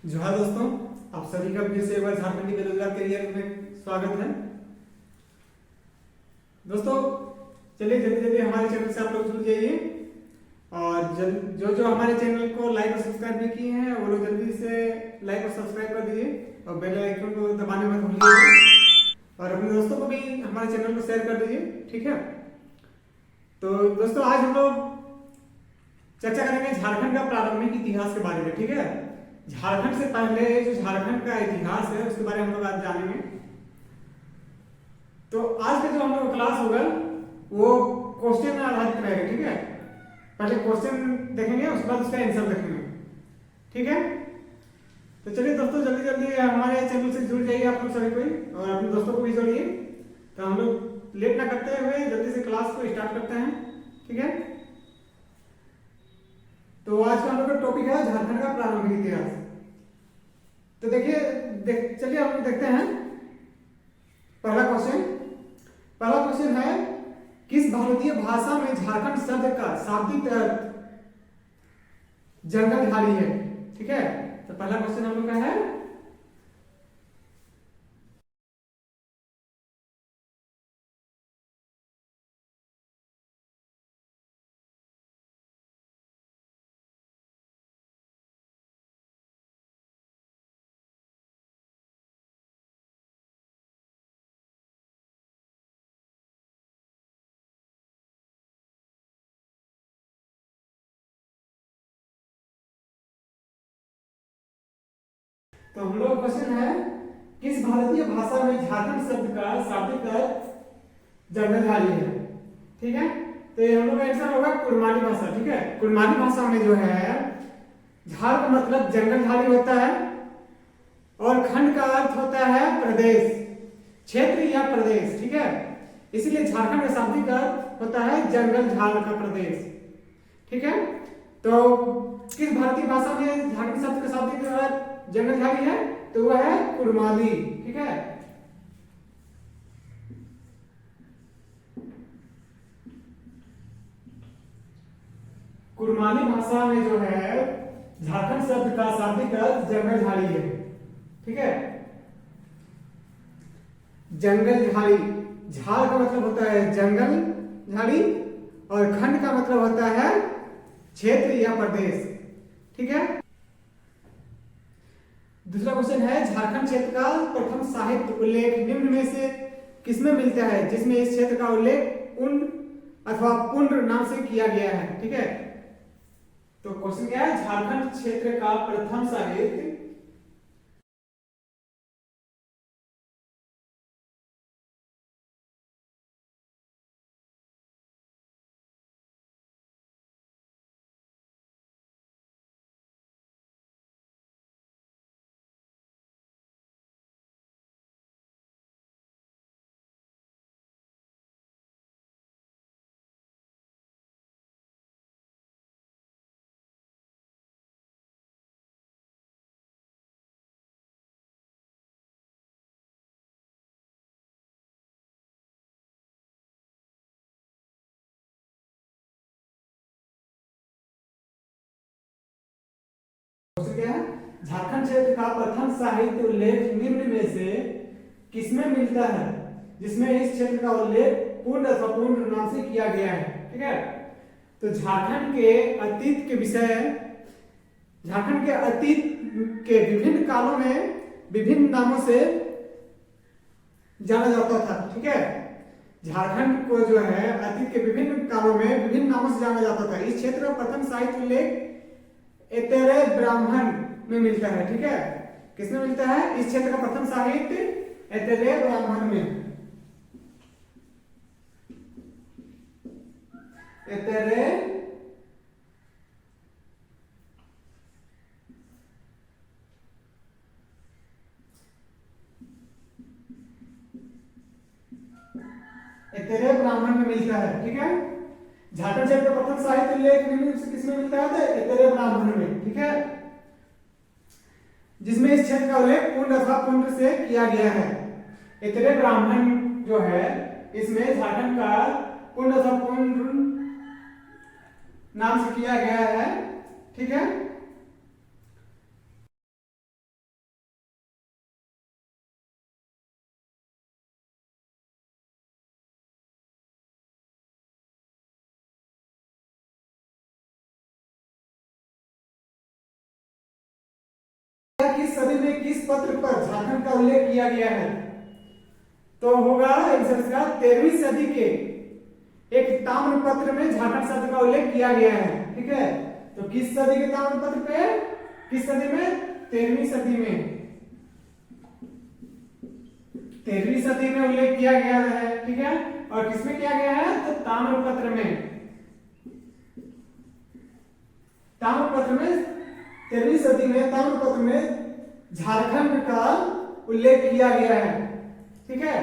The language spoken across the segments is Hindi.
जोहार दोस्तों, आप सभी का फिर से एक बार झारखंडी बेरोजगार करियर में स्वागत है। दोस्तों चलिए जल्दी जल्दी हमारे चैनल से आप लोग जुड़ जाइए और जो जो हमारे चैनल को लाइक और सब्सक्राइब भी किए हैं वो लोग जल्दी से लाइक और सब्सक्राइब कर दीजिए और बेल आइकन को दबाने मत भूलिए और अपने दोस्तों को भी हमारे चैनल को शेयर कर दीजिए, ठीक है। तो दोस्तों आज हम लोग चर्चा करेंगे झारखंड का प्रारंभिक इतिहास के बारे में, ठीक है। झारखंड से पहले जो झारखंड का इतिहास है उसके बारे में हम लोग आज जानेंगे। तो आज का जो हम लोग क्लास होगा वो क्वेश्चन आधारित रहेगा, ठीक है। पहले क्वेश्चन देखेंगे उसके बाद उसका आंसर देखेंगे, ठीक है। तो चलिए दोस्तों जल्दी जल्दी हमारे चैनल से जुड़ जाइए आप लोग सभी कोई और अपने दोस्तों को भी जोड़िए। तो हम लोग लेट ना करते हुए जल्दी से क्लास को स्टार्ट करते हैं, ठीक है। तो आज का हम लोग का टॉपिक है झारखंड का प्रारंभिक इतिहास। तो देखिए चलिए हम लोग देखते हैं पहला क्वेश्चन है किस भारतीय भाषा में झारखंड शब्द का शाब्दिक अर्थ जंगलधारी है, ठीक है। तो पहला क्वेश्चन हम लोग का है तो हम लोग क्वेश्चन है किस भारतीय भाषा में झारखंड शब्द का शाब्दिक अर्थ जंगलधारी है, ठीक है। तो ये हम लोग का आंसर होगा कुड़मानी भाषा, ठीक है। कुड़मानी भाषा में जो है झार का मतलब जंगलधारी होता है और खंड का अर्थ होता है प्रदेश, क्षेत्र या प्रदेश, ठीक है। इसलिए झारखंड का शाब्दिक अर्थ होता है जंगल झाड़ का प्रदेश, ठीक है। तो किस भारतीय भाषा में झारखंड शब्द का शाब्दिक अर्थ जंगलधारी है तो वह है कुड़माली, ठीक है। कुड़माली भाषा में जो है झारखंड शब्द का शाब्दिक अर्थ जंगलझाड़ी है, ठीक है। जंगलझाड़ी, झाड़ का मतलब होता है जंगल झाड़ी और खंड का मतलब होता है क्षेत्र या प्रदेश, ठीक है। दूसरा क्वेश्चन है झारखंड क्षेत्र का प्रथम साहित्य उल्लेख निम्न में से किसमें मिलता है जिसमें इस क्षेत्र का उल्लेख उन अथवा पुंड्र नाम से किया गया है, ठीक है। तो क्वेश्चन क्या है झारखंड क्षेत्र का प्रथम साहित्य क्या है झारखंड क्षेत्र का प्रथम साहित्य उल्लेख निम्न में से किसमें मिलता है जिसमें इस क्षेत्र का उल्लेख पूर्ण अथवा पूर्ण नाम से किया गया है, ठीक है। तो झारखंड के अतीत के विषय, झारखंड के अतीत के विभिन्न कालों में विभिन्न नामों से जाना जाता था, ठीक है। झारखंड को जो है अतीत के विभिन्न कालों में विभिन्न नामों से जाना जाता था। इस क्षेत्र का प्रथम साहित्य उल्लेख एतेरे ब्राह्मण में मिलता है, ठीक है। किसमें मिलता है इस क्षेत्र का प्रथम साहित्य एतेरे ब्राह्मण में, एतेरे एतेरे ब्राह्मण में मिलता है, ठीक है। झारखंड क्षेत्र का प्रथम साहित्य उल्लेख निम्न से किसमें मिलता है तो एतेरे ब्राह्मण में, ठीक है। जिसमें इस क्षेत्र का उल्लेख पुंड अथवा पुंड से किया गया है। एतेरे ब्राह्मण जो है इसमें झारखंड का पुंड अथवा पुंड नाम से किया गया है, ठीक है। किस पत्र पर झारखंड का उल्लेख किया गया है? तो होगा आंसर इसका 13वीं सदी के एक ताम्र पत्र में झारखंड शब्द का उल्लेख किया गया है। ठीक है, तो किस सदी के ताम्र पत्र पे? किस सदी में? 13वीं सदी में। 13वीं सदी में उल्लेख किया गया है। ठीक है, और किसमें किया गया है? तो ताम्र पत्र में। ताम्र पत्र में 13वीं सदी में ताम्र पत्र में झारखंड का उल्लेख किया गया है। ठीक है,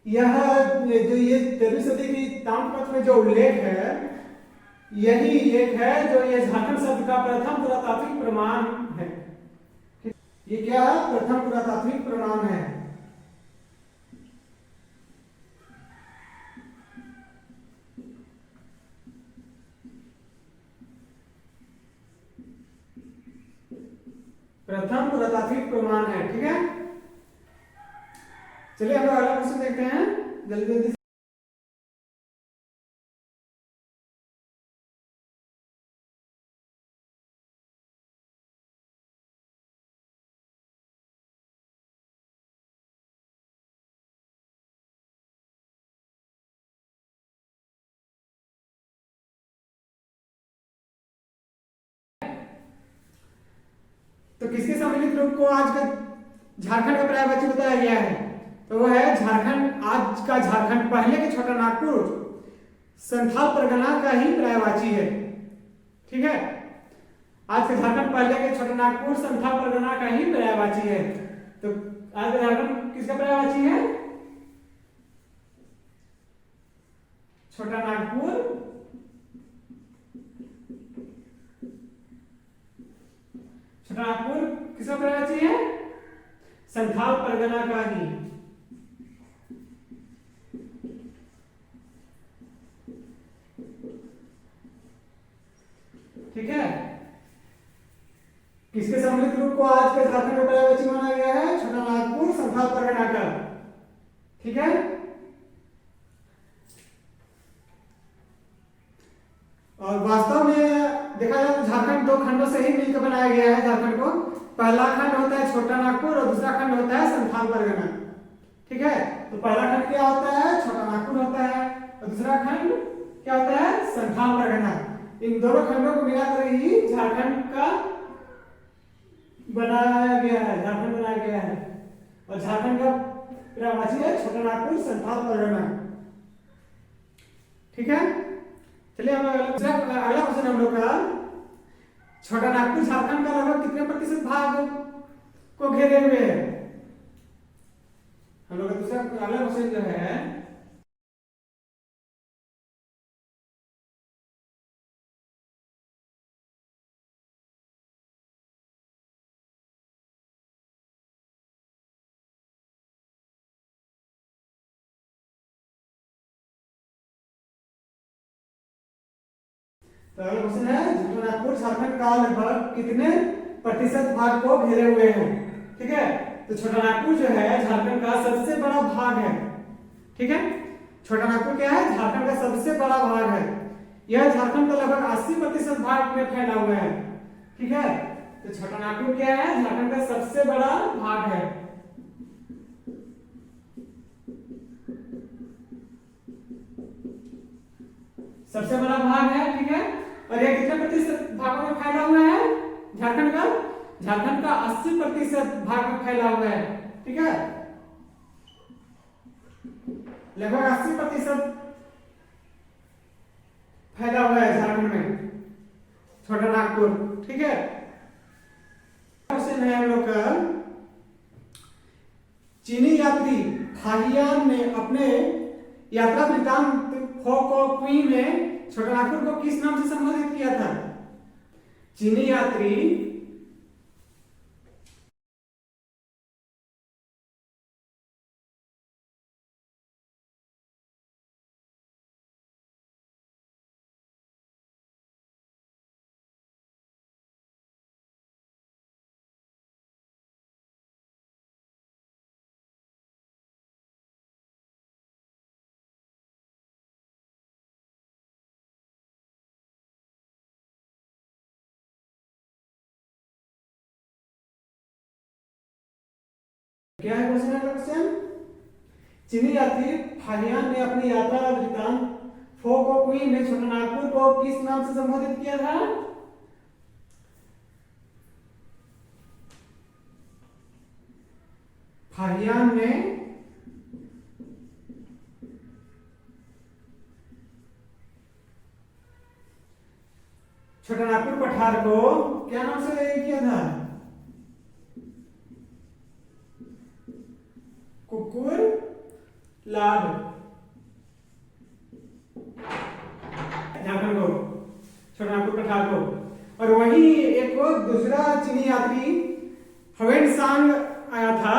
यह जो ये 13वीं सदी की ताम्र पत्र में जो उल्लेख है, यही एक है जो ये झारखंड शब्द का प्रथम पुरातात्विक प्रमाण है। ये क्या है? प्रथम पुरातात्विक प्रमाण है। प्रथम पुरातात्विक प्रमाण है। ठीक है, चलिए हम लोग अगला क्वेश्चन देखते हैं जल्दी जल्दी। तो किसके सम्मिलित रूप को आज का झारखंड का पर्यायवाची बताया गया है? तो वो है झारखंड। आज का झारखंड पहले के छोटा नागपुर संथाल परगना का ही पर्यायवाची है। ठीक है, आज का झारखंड पहले के छोटा नागपुर संथाल परगना का ही पर्यायवाची है। तो आज का झारखंड किसका पर्यायवाची है? छोटा नागपुर छोटा नागपुर किसका पर्यायवाची है? संथाल परगना का ही। ठीक है, किसके सम्मिलित रूप को आज के झारखंड का पर्यायवाची माना गया है? छोटा नागपुर संथाल परगना का। ठीक है, और वास्तव में देखा जाए तो झारखंड दो खंडों से ही मिलकर बनाया गया है। झारखंड को पहला खंड होता है छोटा नागपुर और दूसरा खंड होता है संथाल परगना। ठीक है, तो पहला खंड क्या होता है? छोटा नागपुर होता है, और दूसरा खंड क्या होता है? संथाल परगना। इन दोनों खंडों को मिलाकर ही झारखंड का बनाया गया है, झारखंड बनाया गया है। और झारखंड का पर्यायवाची है छोटा नागपुर संथाल परगना। ठीक है, चलिए हम अगला क्वेश्चन हम लोग का, छोटा नागपुर झारखंड का लगभग कितने प्रतिशत भाग को घेरे हुए है? हम लोग का दूसरा अगला क्वेश्चन जो है, तो अगला क्वेश्चन है छोटा नागपुर झारखंड का लगभग कितने प्रतिशत भाग को घेरे हुए हैं? ठीक है, तो छोटा नागपुर जो है झारखंड का सबसे बड़ा भाग है। ठीक है, छोटा नागपुर क्या है? झारखंड का सबसे बड़ा भाग है। यह झारखंड का लगभग 80% भाग में फैला हुआ है। ठीक है, तो छोटा नागपुर क्या है? झारखंड का सबसे बड़ा भाग है। सबसे बड़ा भाग है। ठीक है, और यह कितने प्रतिशत भागों में फैला हुआ है? झारखंड का 80% भाग में फैला हुआ है। ठीक है, लगभग 80% फैला हुआ है झारखंड में छोटा नागपुर। ठीक है, क्वेश्चन है हम लोग का, चीनी यात्री फाहियान ने अपने यात्रा वृत्तांत फोको क्वीन में छोटा नागपुर को किस नाम से संबोधित किया था? चीनी यात्री क्या है क्वेश्चन? अगला क्वेश्चन, चीनी यात्री फाहियान ने अपनी यात्रा का वृत्तांत फो को क्वी में छोटानागपुर को किस नाम से संबोधित किया था? फाहियान ने छोटानागपुर पठार को क्या नाम से किया था? कुकुर लाड, झारखंड को, छोटानागपुर पठार को। और वही एक दूसरा चीनी यात्री हवेन सांग आया था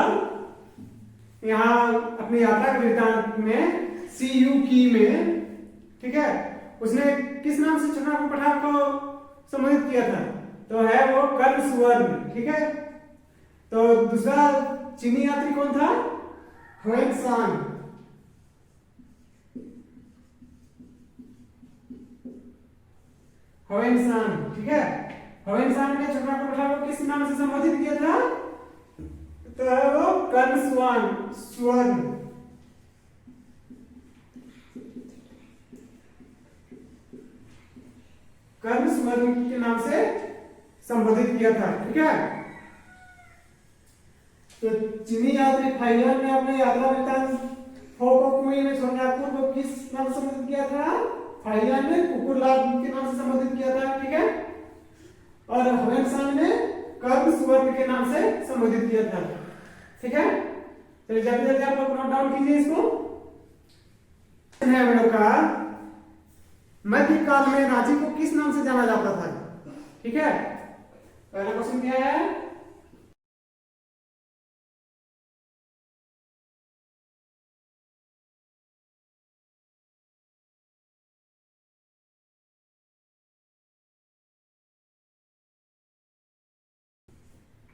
यहाँ अपनी यात्रा के वृत्तांत में सीयू की में, ठीक है। उसने किस नाम से छोटानागपुर पठार को संबोधित किया था? तो है वो कर्ण सुवर्ण, ठीक है। तो दूसरा चीनी यात्री कौन था? हवेन सांग। हवेन सांग, ठीक है। हवेन सांग ने छोटानागपुर पठार को किस नाम से संबोधित किया था? तो है वो कर्ण सुवर्ण, स्वर्ण। कर्ण सुवर्ण के नाम से संबोधित किया था, ठीक है। तो चीनी यात्री फाहियान ने अपने यात्रा वृत्तांत फो को क्वी में छोटानागपुर को किस नाम से संबोधित किया था? फाहियान ने कुकुरलाल के नाम से संबोधित किया था, ठीक है। और हवेन सांग ने कर्ण सुवर्ण के नाम से संबोधित किया था, ठीक है। चलिए जल्दी जल्दी आप लोग नोट डाउन कीजिए इसको। है हम लोग का मध्यकाल में रांची को किस नाम से जाना जाता था? ठीक है, पहला क्वेश्चन क्या है?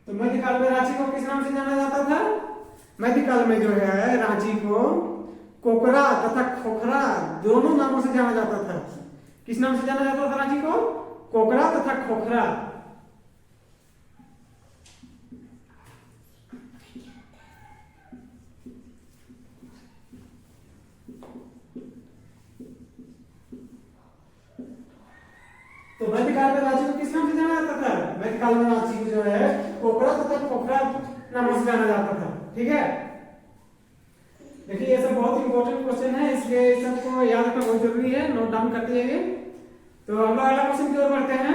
तो मध्यकाल में रांची को किस नाम से जाना जाता था? मध्यकाल में जो है रांची को कोकरा तथा खोखरा दोनों नामों से जाना जाता था। किस नाम से जाना जाता था रांची को? कोकरा तथा खोखरा। तो मध्यकाल में रांची को किस नाम से जाना जाता था? मध्यकाल में रांची को जो है कोकरा तथा खोखरा नामों से जाना जाता था, ठीक है। देखिए ये सब बहुत इंपॉर्टेंट क्वेश्चन है, इसलिए सबको याद रखना बहुत जरूरी है, नोट डाउन करते जाइए। तो हम लोग अगला क्वेश्चन की ओर बढ़ते हैं।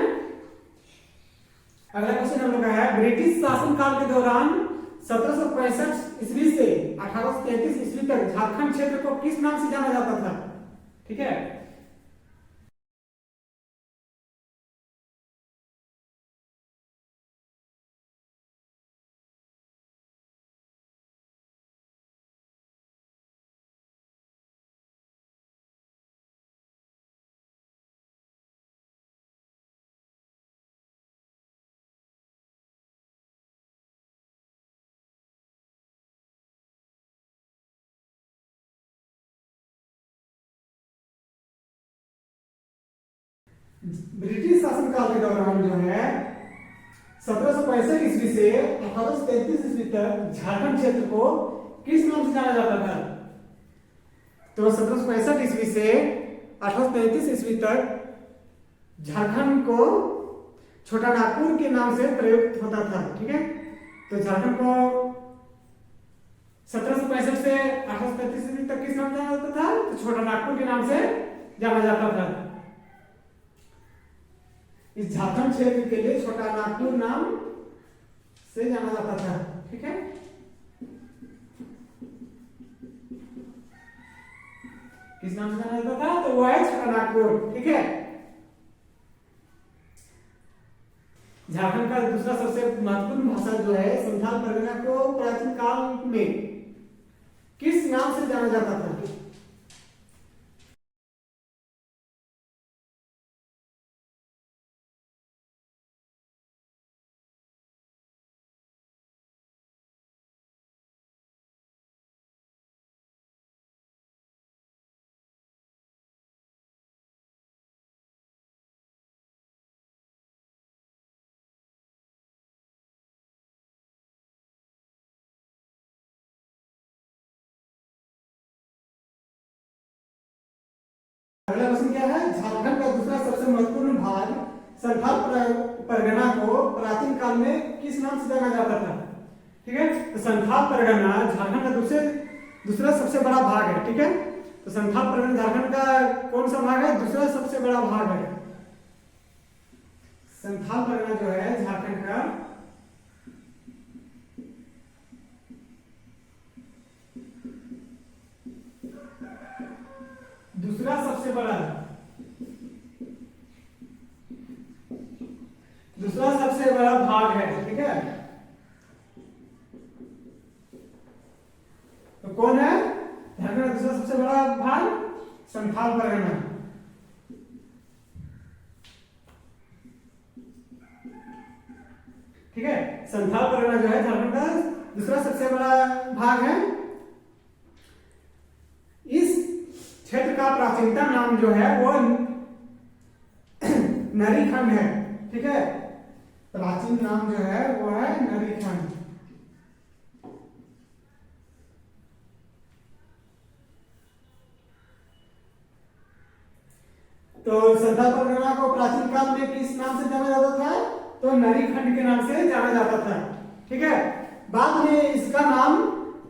अगला क्वेश्चन हम लोग का है, ब्रिटिश शासनकाल के दौरान 1765 ईस्वी से 1833 ईस्वी तक झारखंड क्षेत्र को किस नाम से जाना जाता था? ठीक है, ब्रिटिश शासनकाल के दौरान जो है 1765 ईस्वी से 1833 ईस्वी तक झारखंड क्षेत्र को किस नाम से जाना जाता था? तो 1765 ईस्वी से 1833 ईस्वी तक झारखंड को छोटा नागपुर के नाम से प्रयुक्त होता था, ठीक है। तो झारखंड को 1765 से 1833 ईस्वी तक किस नाम से जाना जाता था? तो छोटा नागपुर के नाम से जाना जाता था। इस झारखंड क्षेत्र के लिए छोटा नागपुर नाम से जाना जाता था, ठीक है। किस नाम से जाना जाता था? तो वो है छोटा नागपुर, ठीक है। झारखंड का दूसरा सबसे महत्वपूर्ण भाषा जो है संथाल परगना को प्राचीन काल में किस नाम से जाना जाता था? अगला क्वेश्चन क्या है, झारखंड का दूसरा सबसे महत्वपूर्ण भाग संथाल परगना को प्राचीन काल में किस नाम से जाना जाता था? ठीक है, तो संथाल परगना झारखंड का दूसरा सबसे बड़ा भाग है। ठीक है, तो संथाल परगना झारखंड का कौन सा भाग है? दूसरा सबसे बड़ा भाग है। संथाल परगना जो है झारखंड का दूसरा सबसे बड़ा भाग है। ठीक है, तो कौन है झारखंड का दूसरा सबसे बड़ा भाग? संथाल परगना। ठीक है, संथाल परगना जो है झारखंड का दूसरा सबसे बड़ा भाग है। इस क्षेत्र का प्राचीनतम नाम जो है वो नरीखंड है। ठीक है, प्राचीन नाम जो है वो है नरीखंड। तो संथाल परगना को प्राचीन काल में किस नाम से जाना जाता था? तो नरीखंड के नाम से जाना जाता था। ठीक है, बाद में इसका नाम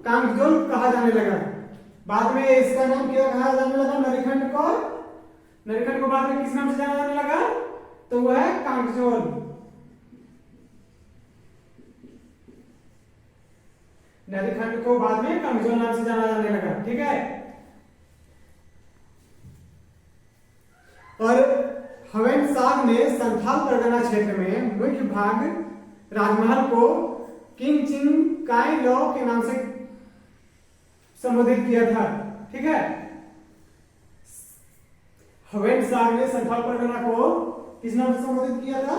कांगजोल कहा जाने लगा। बाद में इसका नाम क्या कहा जाने लगा? नरीखंड को बाद में किस नाम से जाना जाने लगा? तो वह है कांगजोल। नरीखंड को बाद में कांगजोल नाम से जाना जाने लगा। ठीक है, और हवेनसाग ने संथाल परगना क्षेत्र में मुख्य भाग राजमहल को किंग चिंग काय लॉ के नाम से संबोधित किया था। ठीक है, हवेनसाग ने संथाल परगना को किस नाम से संबोधित किया था?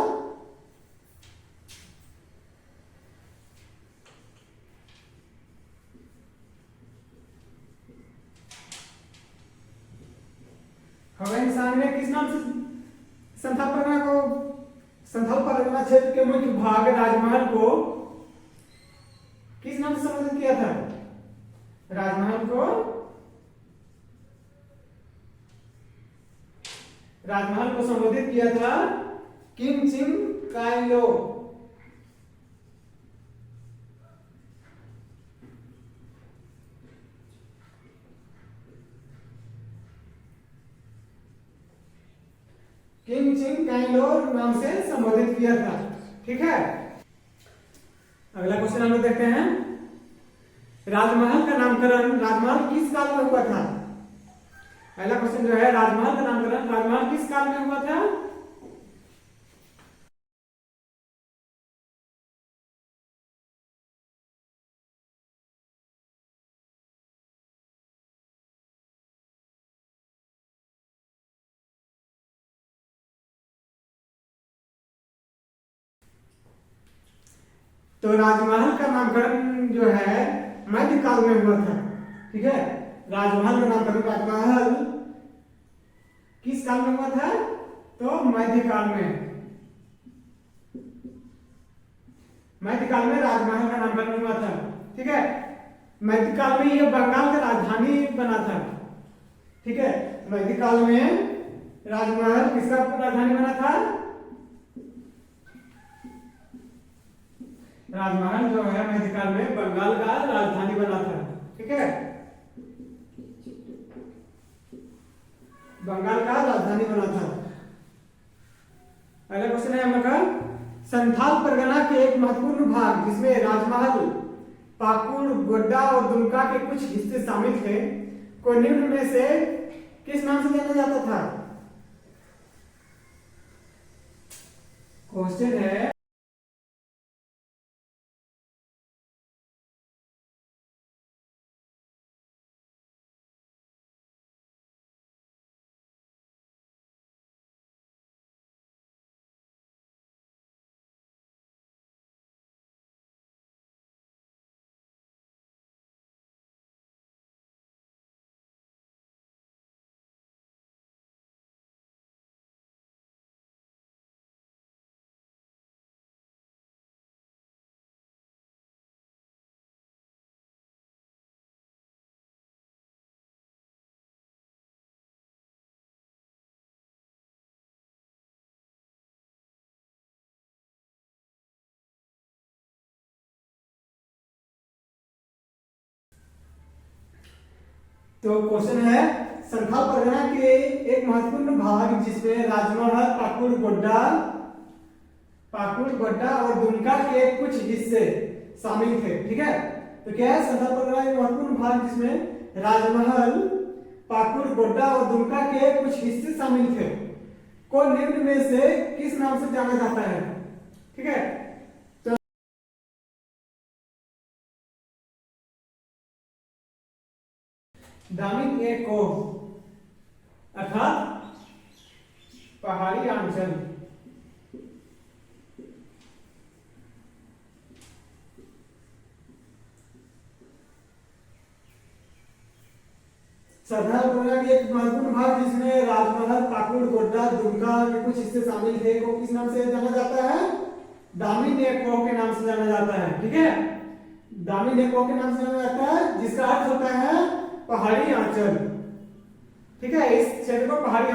हवेनसाग ने किस नाम से संथाल परगना क्षेत्र के मुख्य भाग राजमहल को किस नाम से संबोधित किया था? राजमहल को संबोधित किया था किंग चिंग काय लो। किंग चिंग काय लो नाम से संबोधित किया था। ठीक है, अगला क्वेश्चन हम लोग देखते हैं, राजमहल का नामकरण राजमहल किस काल में हुआ था? पहला क्वेश्चन जो है, राजमहल का नामकरण राजमहल किस काल में हुआ था? तो राजमहल का नामकरण जो है मध्यकाल में हुआ था। ठीक है, राजमहल का नामकरण राजमहल किस काल में हुआ था? तो मध्यकाल में राजमहल का नामकरण हुआ था। ठीक है, मध्यकाल में यह बंगाल का राजधानी बना था। ठीक है, मध्यकाल में राजमहल किसका राजधानी बना था? राजमहल जो है मध्यकाल में बंगाल का राजधानी बना था। ठीक है, बंगाल का राजधानी बना था। अगला क्वेश्चन है हम लोग का, संथाल परगना के एक महत्वपूर्ण भाग जिसमें राजमहल, पाकुड़, गोड्डा और दुमका के कुछ हिस्से शामिल थे को निम्न में से किस नाम से जाना जाता था? क्वेश्चन है तो क्वेश्चन है संथाल परगना के एक महत्वपूर्ण भाग जिसमें राजमहल, पाकुड़ गोड्डा और दुमका के कुछ हिस्से शामिल थे। ठीक है, तो क्या है संथाल परगना एक महत्वपूर्ण भाग जिसमें राजमहल, पाकुड़ गोड्डा और दुमका के कुछ हिस्से शामिल थे को निम्न में से किस नाम से जाना जाता है। ठीक है, तो दामिन ए को अर्थात पहाड़ी अंचल, संथाल परगना के एक महत्वपूर्ण भाग जिसमें राजमहल, पाकुड़ गोड्डा, दुमका के कुछ हिस्से शामिल थे को किस नाम से जाना जाता है? दामिन ए को के नाम से जाना जाता है। ठीक है, दामिन ए को के नाम से जाना जाता है जिसका अर्थ होता है पहाड़ी आंचल। ठीक है, इस क्षेत्र को पहाड़ी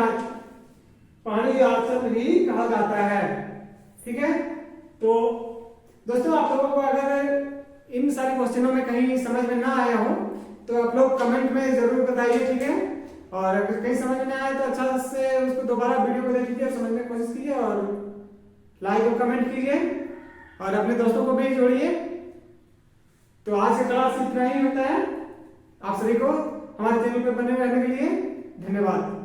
आंचल भी कहा जाता है। ठीक है, तो दोस्तों आप लोगों को अगर इन सारे क्वेश्चनों में कहीं समझ में ना आया हो तो आप लोग कमेंट में जरूर बताइए। ठीक है, और अगर कहीं समझ में ना आए तो अच्छा से उसको दोबारा वीडियो को देख लीजिए, समझने की कोशिश कीजिए और लाइक और कमेंट कीजिए और अपने दोस्तों को भी जोड़िए। तो आज का क्लास इतना ही होता है। आप सभी को हमारे चैनल पर बने रहने के लिए धन्यवाद।